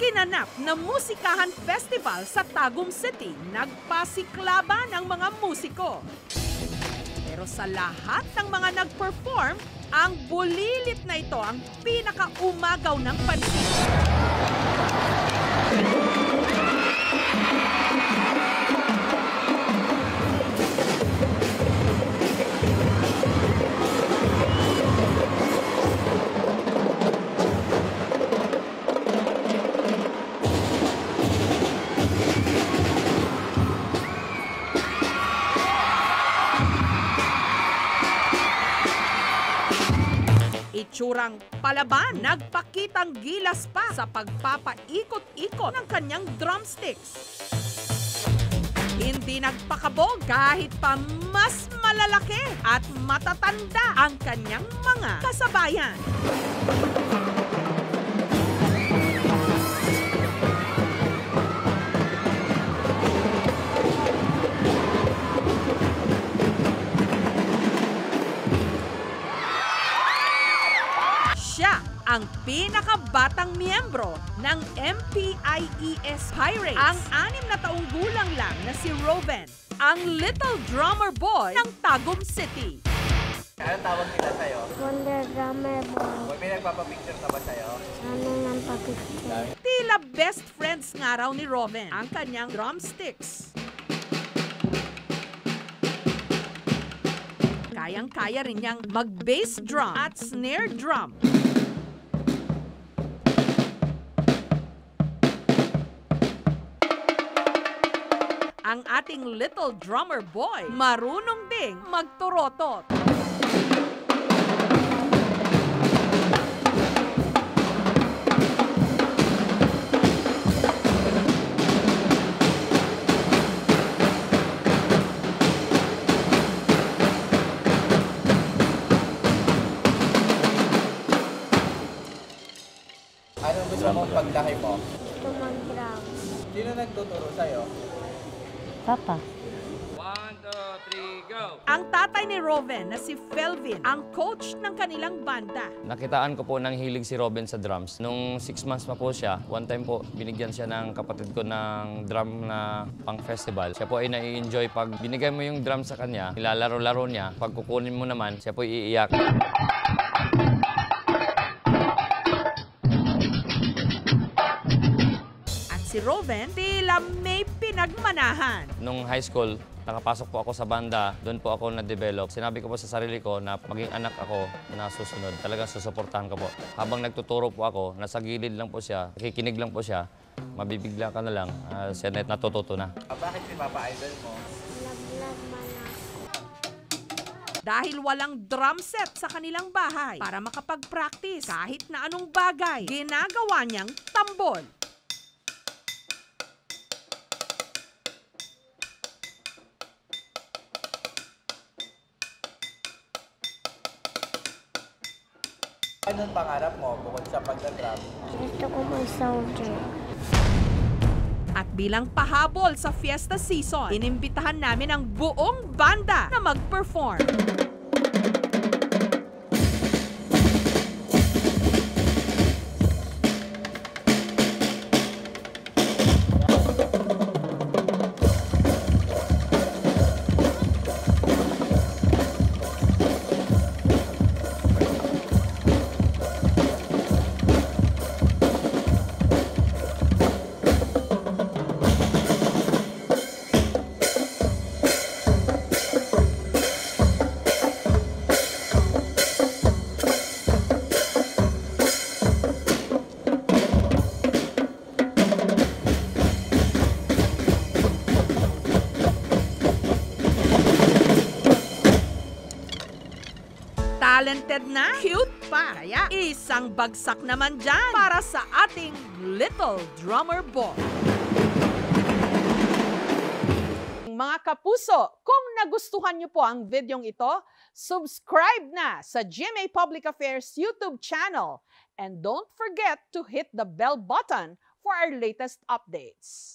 Ginanap na Musikahan Festival sa Tagum City, nagpasiklaban ang mga musiko. Pero sa lahat ng mga nag-perform, ang bulilit na ito ang pinakaumagaw ng pansin. Itsurang palaban, nagpakitang gilas pa sa pagpapaikot-ikot ng kanyang drumsticks. Hindi nagpakabog kahit pa mas malalaki at matatanda ang kanyang mga kasabayan. Ang pinakabatang miyembro ng MPIES Pirates, ang 6 na taong gulang lang na si Roven, ang little drummer boy ng Tagum City. Anong tawag nila sa'yo? Wonder Drummer Boy. May nagpapapicture na ba sa'yo? Ano nang papicture? Tila best friends nga raw ni Roven ang kanyang drumsticks. Kayang-kaya rin niyang mag-bass drum at snare drum. Ang ating little drummer boy, marunong ding magturotot. Anong gusto mong paglaki mo? Gusto mag-drum. Sino nagtuturo sa'yo? Papa. 1, 2, 3, go! Ang tatay ni Roven na si Felvin, ang coach ng kanilang banda. Nakitaan ko po ng hilig si Robin sa drums. Nung 6 months pa po siya, one time po, binigyan siya ng kapatid ko ng drum na pang festival. Siya po ay nai-enjoy pag binigay mo yung drum sa kanya, ilalaro-laro niya. Pag kukunin mo naman, siya po iiyak. Si Roven, tila may pinagmanahan. Nung high school, nakapasok po ako sa banda, doon po ako na-develop. Sinabi ko po sa sarili ko na maging anak ako na susunod. Talagang susuportahan ko po. Habang nagtuturo po ako, nasa gilid lang po siya, nakikinig lang po siya, mabibigla ka na lang, siya natututo na. Bakit si Papa Idol mo? Laglag man ako. Dahil walang drum set sa kanilang bahay para makapag-practice kahit na anong bagay, ginagawa niyang tambol. Anong pangarap mo bukod sa pagdadrum? Gusto ko mag-soldier. At bilang pahabol sa fiesta season, inimbitahan namin ang buong banda na mag-perform. Talented na, cute pa. Kaya isang bagsak naman dyan para sa ating little drummer boy. Mga kapuso, kung nagustuhan niyo po ang videong ito, subscribe na sa GMA Public Affairs YouTube channel. And don't forget to hit the bell button for our latest updates.